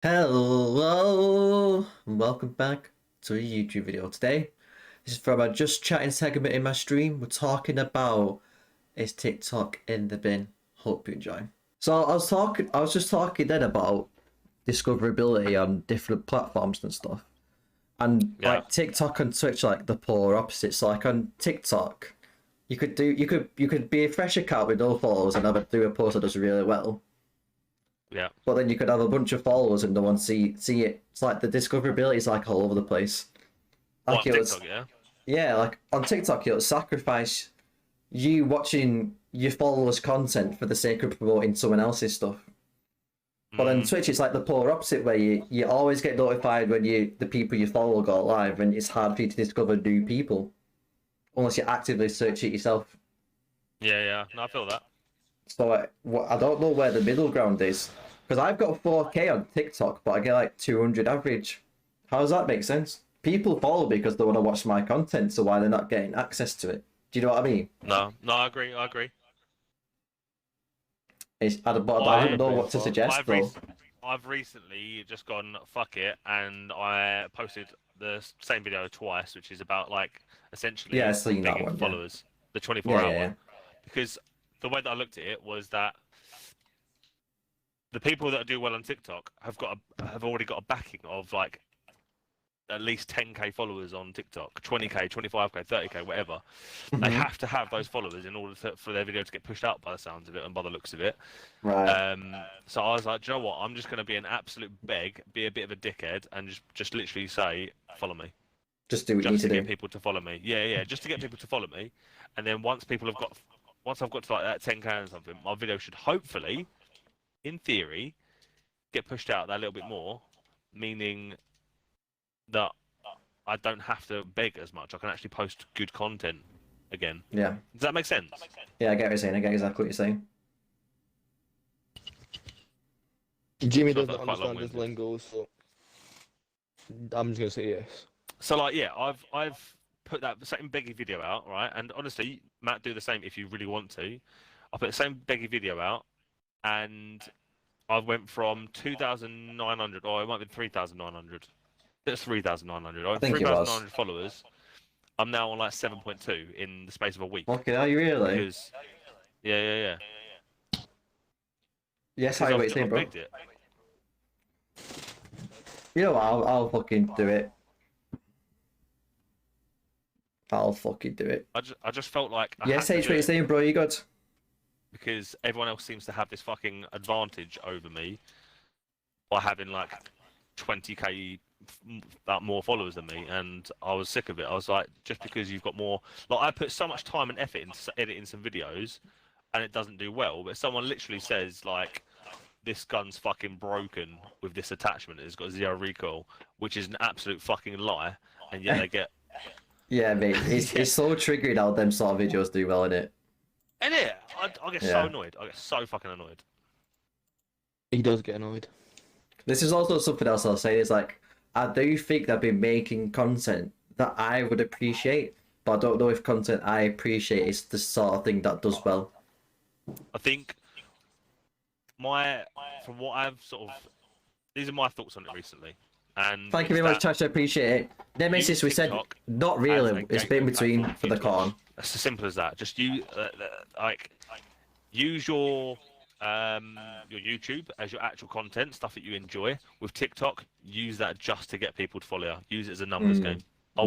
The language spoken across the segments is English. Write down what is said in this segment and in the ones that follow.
Hello, and welcome back to a YouTube video. Today, this is from a just chatting segment in my stream. We're talking about is TikTok in the bin. Hope you enjoy. So I was just talking then about discoverability on different platforms and stuff. And Yeah. like TikTok and Twitch are like the polar opposites. So like on TikTok, you could be a fresh account with no followers and do a post that does really well. Yeah. But then you could have a bunch of followers and no one see it. It's like the discoverability is like all over the place. Like On it was, TikTok, yeah. yeah, like on TikTok it'll sacrifice you watching your followers' content for the sake of promoting someone else's stuff. But on Twitch it's like the polar opposite where you always get notified when the people you follow go live, and it's hard for you to discover new people unless you actively search it yourself. Yeah. No, I feel that. So I don't know where the middle ground is, because I've got 4K on TikTok, but I get like 200 average. How does that make sense? People follow me because they want to watch my content, so why they're not getting access to it? Do you know what I mean? No, I agree. But I don't know what to suggest, though. I've recently just gone fuck it, and I posted the same video twice, which is about like essentially Yeah, I've seen that begging one, followers, the 24-hour Yeah. one, because the way that I looked at it was that the people that do well on TikTok have already got a backing of like at least 10k followers on TikTok, 20k, 25k, 30k, whatever. They have to have those followers in order for their video to get pushed out by the sounds of it and by the looks of it. Right. So I was like, do you know what? I'm just going to be an absolute beg, be a bit of a dickhead, and just literally say, follow me. Just do what you need Just to to do. get people to follow me. Yeah, just to get people to follow me. And then once I've got to like that 10k and something, my video should hopefully, in theory, get pushed out that little bit more, meaning that I don't have to beg as much. I can actually post good content again. Yeah. Does that make sense? Yeah, I get what you're saying. I get exactly what you're saying. Jimmy So I doesn't felt quite understand his long-winded. lingo, so I'm just gonna say yes. So like, yeah, I've put that same beggy video out, right? And honestly, Matt, do the same if you really want to. I put the same beggy video out, and I went from 2,900, or it might be 3,900. It's 3,900. I went think it was. 3,900 followers. I'm now on like 7.2 in the space of a week. Okay, are you really? Because, yeah. Yes, I what you're saying, bro. Begged it. You know what? I'll fucking do it. I'll fucking do it. I just felt like I Yes, had to H, do what you're it saying, bro. You good? because everyone else seems to have this fucking advantage over me by having like 20k more followers than me, and I was sick of it. I was like, just because you've got more, like I put so much time and effort into editing some videos, and it doesn't do well. But someone literally says like, this gun's fucking broken with this attachment. It's got 0 recoil, which is an absolute fucking lie, and yet they get. Yeah, mate. It's so triggering how them sort of videos do well in it. And yeah, I get so annoyed. I get so fucking annoyed. He does get annoyed. This is also something else I'll say is like, I do think they've been making content that I would appreciate, but I don't know if content I appreciate is the sort of thing that does well. I think from what I've sort of, these are my thoughts on it recently. And Thank you very much, Tash. I appreciate it. Nemesis, we said TikTok not as really. a It's been gateway between platform for the to corn. It's as simple as that. Just use your YouTube as your actual content, stuff that you enjoy. With TikTok, use that just to get people to follow you. Use it as a numbers game. I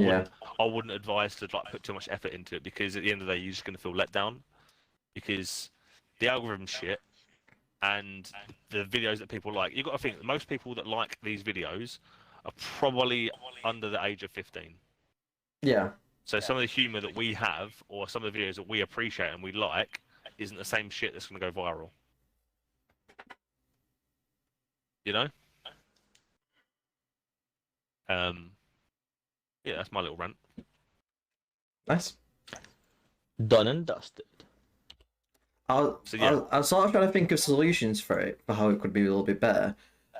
wouldn't advise to like put too much effort into it, because at the end of the day, you're just going to feel let down, because the algorithm's shit, and the videos that people like. You've got to think most people that like these videos are probably under the age of 15. Yeah. So some of the humour that we have, or some of the videos that we appreciate and we like, isn't the same shit that's going to go viral. You know? Yeah, that's my little rant. Nice. Done and dusted. I was sort of trying to think of solutions for it, for how it could be a little bit better.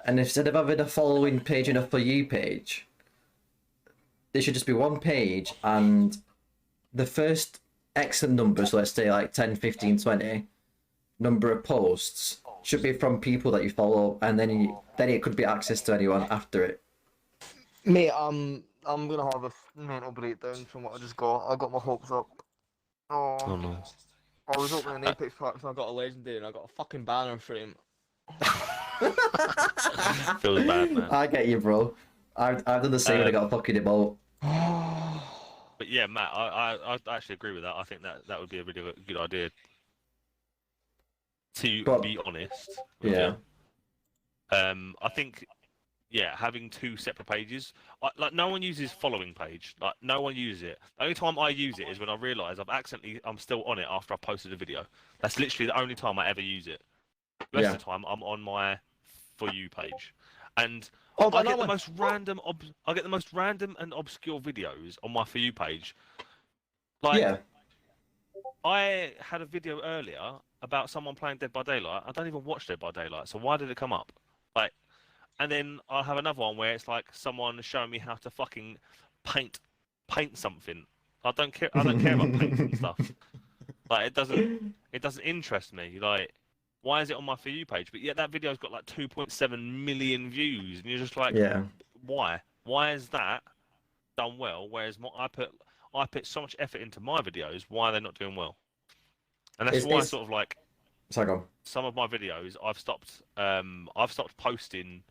And instead of having a following page and a For You page, there should just be one page, and the first X numbers, let's say like 10, 15, 20, number of posts should be from people that you follow, and then then it could be access to anyone after it. Mate, I'm gonna have a mental breakdown from what I just got. I got my hopes up. Oh Oh, no. I was opening Apex Packs and I got a legendary and I got a fucking banner frame. Feels bad, man. I get you, bro. I've done the same when I got a fucking emote. But yeah, Matt, I actually agree with that. I think that would be a really good idea. To But- be honest. With Yeah. you. I think, yeah, having two separate pages. Like no one uses following page. Like no one uses it. The only time I use it is when I realise I'm still on it after I posted a video. That's literally the only time I ever use it. The rest of the time I'm on my For You page, and Hold I on, get that the one. most random I get the most random and obscure videos on my For You page. Like Yeah. I had a video earlier about someone playing Dead by Daylight. I don't even watch Dead by Daylight, so why did it come up? Like, and then I'll have another one where it's like someone showing me how to fucking paint something. I don't care about painting stuff. Like it doesn't interest me. Like, why is it on my For You page? But yet that video's got like 2.7 million views, and you're just like, Yeah. why? Why is that done well? Whereas I put so much effort into my videos. Why are they not doing well? And that's why It's- sort of like Sorry, go on. some of my videos I've stopped posting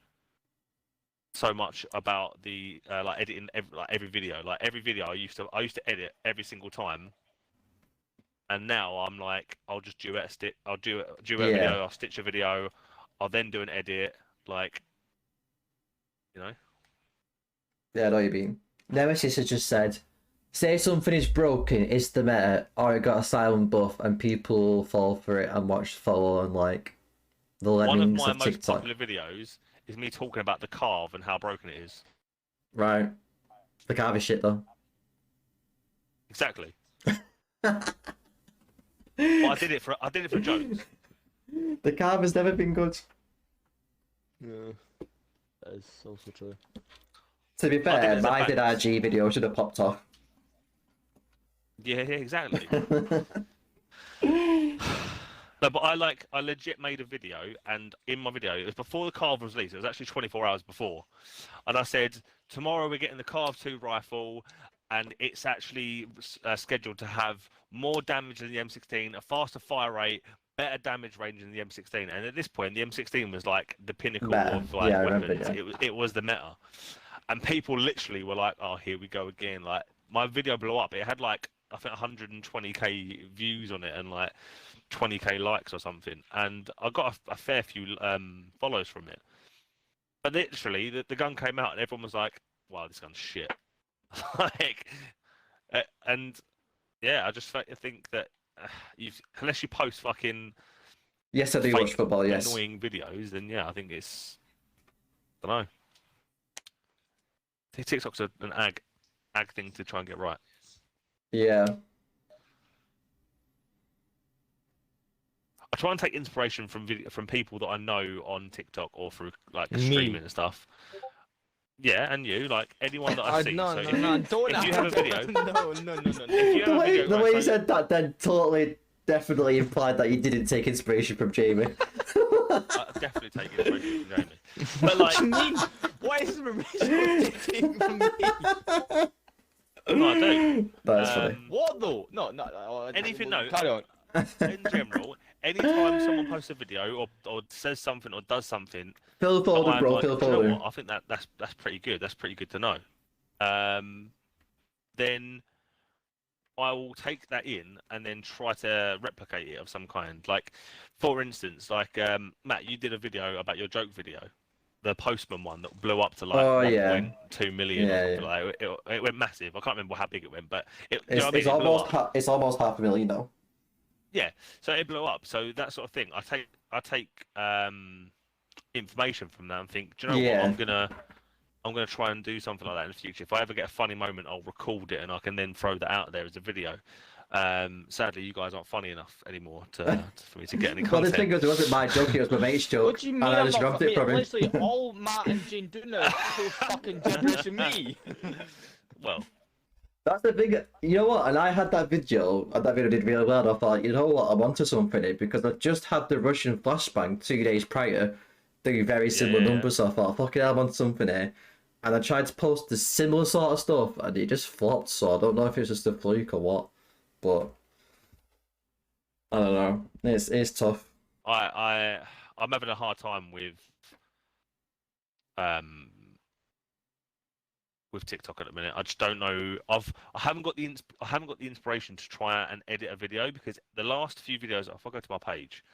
so much about the like editing every video. Like every video I used to edit every single time. And now I'm like, I'll just duet a video, I'll stitch a video, I'll then do an edit, like, you know. Yeah, I know what you mean. Nemesis has just said, say something is broken, it's the meta, or it got a silent buff, and people fall for it and watch, follow, and like the One of lemmings my of most TikTok. popular videos is me talking about the carve and how broken it is. Right. The carve is shit though. Exactly. But I did it for jokes. The carve has never been good. Yeah, that is also true. To be fair, there's a my did balance. RG video should have popped off. Yeah, exactly. No, but I legit made a video, and in my video, it was before the Carve was released. It was actually 24 hours before, and I said tomorrow we're getting the Carve 2 rifle, and it's actually scheduled to have more damage than the M16, a faster fire rate, better damage range than the M16. And at this point, the M16 was like the pinnacle Meta. of like Yeah, I remember, weapons. yeah. It was the meta, and people literally were like, "Oh, here we go again!" Like my video blew up. It had like I think 120k views on it and like 20k likes or something, and I got a fair few follows from it. But literally, the gun came out and everyone was like, "Wow, this gun's shit." Like, and yeah, I just think that unless you post fucking Yes, I do fake, watch football, yes. annoying videos, then yeah, I think it's I don't know. TikTok's an ag thing to try and get right. Yeah. I try and take inspiration from people that I know on TikTok or through like Me. streaming and stuff. Yeah, and you, like anyone that I've seen. No, So no, don't. if you have a video, No. if you have The a way, video, the right, way you so- said that then totally, definitely implied that you didn't take inspiration from Jamie. I definitely take inspiration from Jamie. But like, What do you mean? What is inspiration taking from me? no, I do. That's funny. What though? No. Anything, no. Carry on. In general, anytime someone posts a video or says something or does something, Fill the folder, I'm bro, like, fill the "Do you know folder. what? I think that's pretty good. That's pretty good to know. Then I will take that in and then try to replicate it of some kind. Like, for instance, like Matt, you did a video about your joke video, the Postman one that blew up to like Oh, yeah. 1.2 million Yeah, or something like that. It went massive. I can't remember how big it went, but you know It's, what I mean? it's It blew almost up. it's almost 500,000 now. Yeah, so it blew up. So that sort of thing. I take information from that and think, do you know Yeah. what? I'm gonna try and do something like that in the future. If I ever get a funny moment, I'll record it and I can then throw that out there as a video. Sadly, you guys aren't funny enough anymore for me to get any Well, the content. thing was, it wasn't my joke, it was my mate's joke. What do you mean? And I I'm just not grabbed it from him. Literally, all Matt and Jane do now is post fucking gibberish to me. Well, That's the thing. You know what? And I had that video, and that video did really well. I thought, you know what? I'm onto something here because I just had the Russian flashbang 2 days prior, do very similar Yeah. numbers. So I thought, fucking hell, I'm on something here. And I tried to post the similar sort of stuff, and it just flopped. So I don't know if it's just a fluke or what, but I don't know. It's tough. I'm having a hard time um with TikTok at the minute. I just don't know. I haven't got the inspiration to try and edit a video because the last few videos, if I go to my page,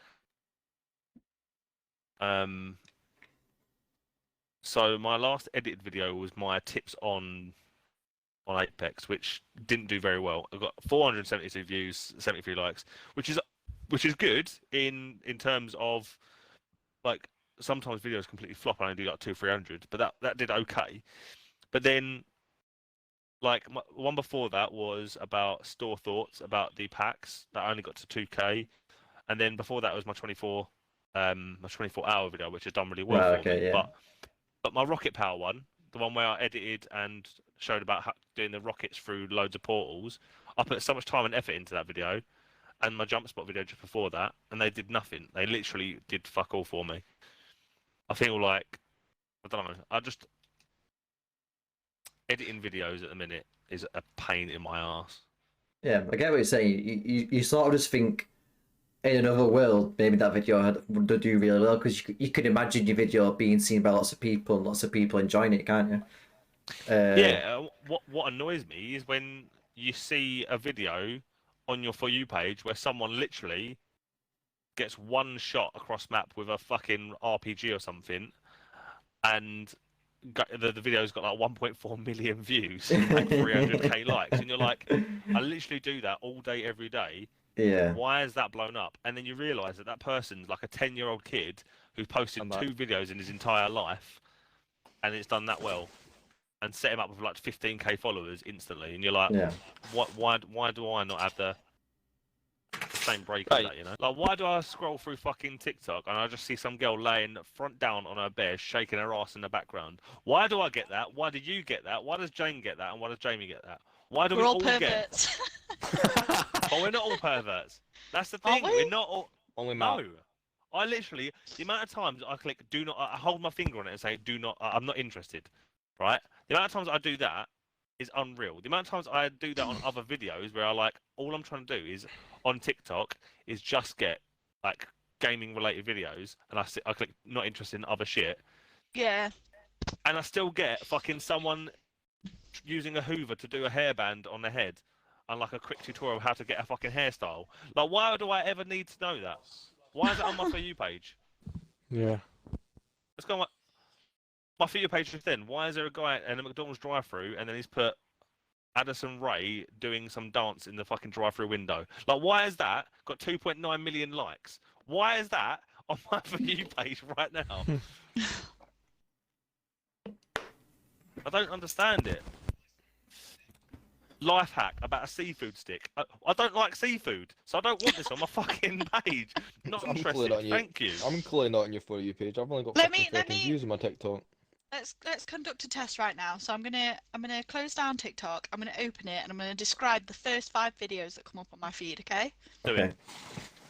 so my last edited video was my tips on Apex, which didn't do very well. I got 472 views, 73 likes, which is good in terms of like sometimes videos completely flop and I do like 200-300, but that did okay. But then like one before that was about store thoughts about the packs that I only got to 2K, and then before that was my 24-hour video, which has done really well Right, for okay, me. yeah. But my rocket power one, the one where I edited and showed about doing the rockets through loads of portals, I put so much time and effort into that video, and my jump spot video just before that, and they did nothing. They literally did fuck all for me. I feel like I don't know. Editing videos at the minute is a pain in my ass. Yeah, I get what you're saying. You sort of just think in another world, maybe that video would do really well because you could imagine your video being seen by lots of people and lots of people enjoying it, can't you? Yeah. What annoys me is when you see a video on your For You page where someone literally gets one shot across map with a fucking RPG or something, and the video's got like 1.4 million views and like 300k likes, and you're like, I literally do that all day, every day. Yeah. Why is that blown up? And then you realise that person's like a 10-year-old kid who posted I'm back. 2 videos in his entire life, and it's done that well, and set him up with like 15k followers instantly. And you're like, Yeah. why do I not have the same break as that? You know, like why do I scroll through fucking TikTok and I just see some girl laying front down on her bed, shaking her ass in the background? Why do I get that? Why do you get that? Why does Jane get that? And why does Jamie get that? Why do We're we all all perverts. Oh, we're not all perverts. That's the Aren't thing. we? We're not all. Only Matt. No. I literally, the amount of times I click do not, I hold my finger on it and say do not, I'm not interested, right? The amount of times I do that is unreal. The amount of times I do that on other videos where I like, all I'm trying to do is on TikTok is just get like gaming related videos, and I click not interested in other shit, Yeah. and I still get fucking someone using a Hoover to do a hairband on their head and like a quick tutorial how to get a fucking hairstyle. Like, why do I ever need to know that? Why is it on my For You page? Yeah. Let's go on my For You page just then. Why is there a guy in a McDonald's drive-through and then he's put Addison Rae doing some dance in the fucking drive-through window? Like, why is that got 2.9 million likes? Why is that on my For You page right now? I don't understand it. Life hack about a seafood stick. I don't like seafood, so I don't want this on my fucking page. Not I'm interested. clearly not on your- Thank you. I'm clearly not on your For You page. I've only got Let 50 me- let fucking me- views on my TikTok. Let's conduct a test right now. So I'm gonna close down TikTok. I'm gonna open it and I'm gonna describe the first 5 videos that come up on my feed. Okay. Do Okay. it.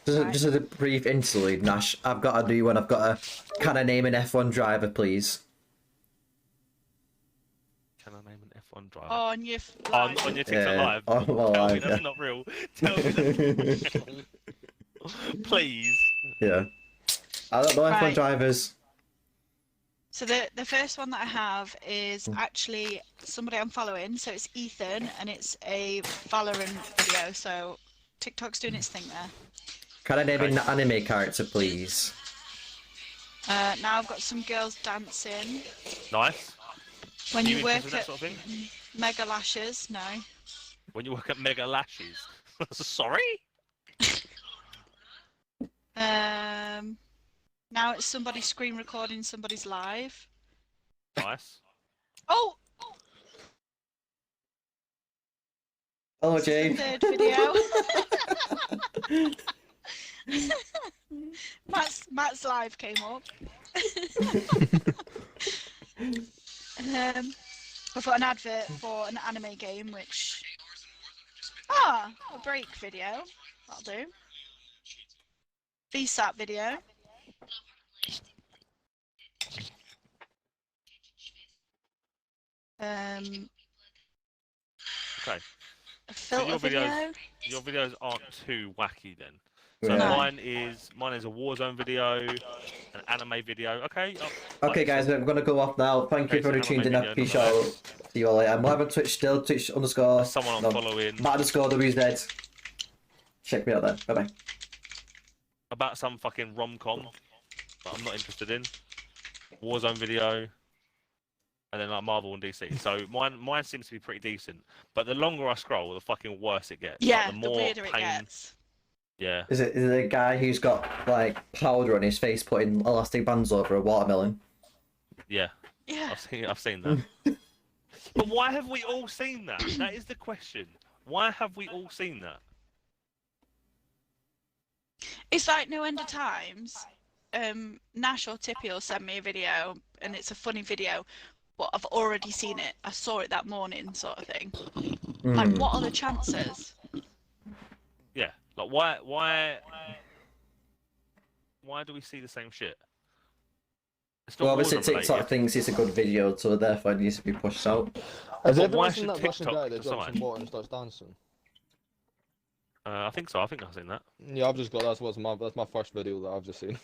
Just as a brief interlude, Nash, I've got a new one. I've got a. Can I name an F1 driver, please? Can I name an F1 driver? On your On live. your TikTok Yeah. live. Oh, well, Tell me live, that's yeah. not real. Tell me that's please. Yeah. I don't know F1 Right. drivers. So the first one that I have is actually somebody I'm following. So it's Ethan, and it's a Valorant video. So TikTok's doing its thing there. Can I name Okay. an anime character, please? Now I've got some girls dancing. Nice. When You you work interested in that at sort of thing? Mega Lashes, no. When you work at Mega Lashes. Sorry? Now it's somebody screen recording somebody's live. Nice. Oh, Hello, this is the Jane. third video. Matt's live came up. I've got an advert for an anime game, which a break video. That'll do. VSAT video. Okay. A So filter video. your videos aren't too wacky then. So Yeah. mine is a Warzone video, an anime video. Okay. Okay, guys, I'm gonna go off now. Thank you Okay, for so tuning in. anime video, Peace out. nonetheless. See you all later. I'm live on Twitch still. Twitch underscore. That's someone I'm following. Matt underscore WZ. Check me out there. Bye bye. About some fucking rom-com that I'm not interested in. Warzone video. And then like Marvel and DC. So mine seems to be pretty decent. But the longer I scroll, the fucking worse it gets. Yeah, Like, the the more weirder it pain. gets. Yeah. Is it a guy who's got like powder on his face, putting elastic bands over a watermelon? Yeah. Yeah. I've seen that. But why have we all seen that? That is the question. Why have we all seen that? It's like no end of times. Nash or Tippy will send me a video, and it's a funny video, but I've already seen it. I saw it that morning, sort of thing. Like, what are the chances? Yeah. Like why do we see the same shit? It's not Well, obviously Warzone TikTok related. thinks it's a good video, so therefore it needs to be pushed out. Has But everyone why seen should that Russian TikTok guy that jumps decide? in water and starts dancing? I think so. I think I've seen that. Yeah, I've just got that's my first video that I've just seen.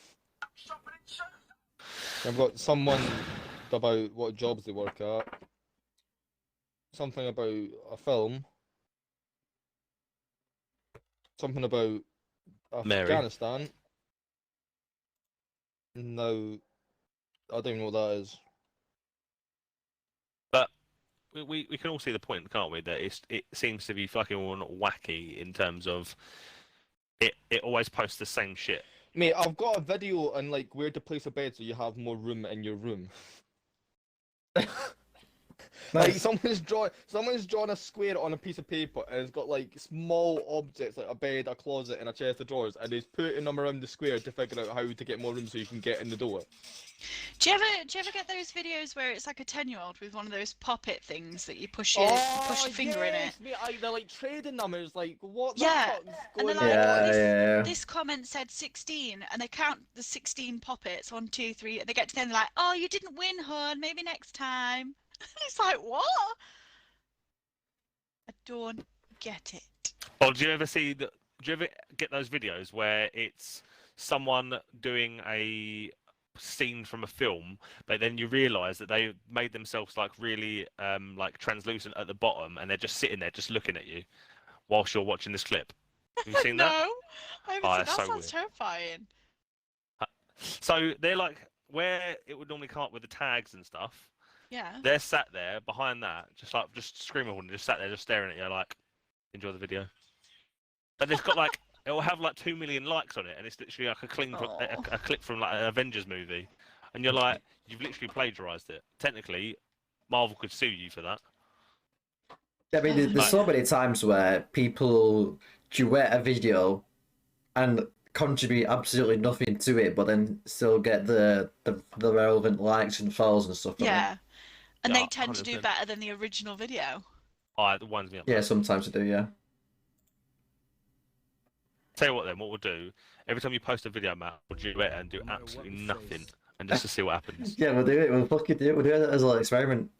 I've got someone about what jobs they work at. Something about a film. Something about Mary. Afghanistan. No, I don't know what that is. But we can all see the point, can't we? That it seems to be fucking wacky in terms of it always posts the same shit. Mate, I've got a video on like where to place a bed so you have more room in your room. Like Nice. someone's drawn a square on a piece of paper and it's got like small objects like a bed, a closet, and a chest of drawers, and he's putting them around the square to figure out how to get more room so you can get in the door. Do you ever get those videos where it's like a 10-year-old with one of those pop-it things that you push your finger in it? Mate, they're like trading them. It's like what the Yeah, fuck's and going they're like, on? Yeah. This comment said 16, and they count the 16 pop-its, 1, 2, 3, and they get to the end, they're like, oh, you didn't win, hon, maybe next time. It's like, what? I don't get it. Or do you ever get those videos where it's someone doing a scene from a film, but then you realise that they made themselves like really like translucent at the bottom, and they're just sitting there just looking at you whilst you're watching this clip? Have you seen No, that? I haven't Oh, seen that's that. so Sounds weird. terrifying. So they're like where it would normally come up with the tags and stuff. Yeah. They're sat there behind that, just screaming and just sat there, just staring at you, like, enjoy the video. But it's got like, it will have like 2 million likes on it, and it's literally like a clip from like an Avengers movie, and you're like, you've literally plagiarized it. Technically, Marvel could sue you for that. I mean, there's so many times where people duet a video and contribute absolutely nothing to it, but then still get the relevant likes and follows and stuff. Yeah. And Yeah, they tend to do 100%. better than the original video. It winds me up. Yeah, sometimes they do. Yeah. Tell you what, then, what we'll do, every time you post a video, Matt, we'll duet it and do absolutely nothing, and just to see what happens. Yeah, we'll do it. We'll fucking do it. We'll do it as a little experiment.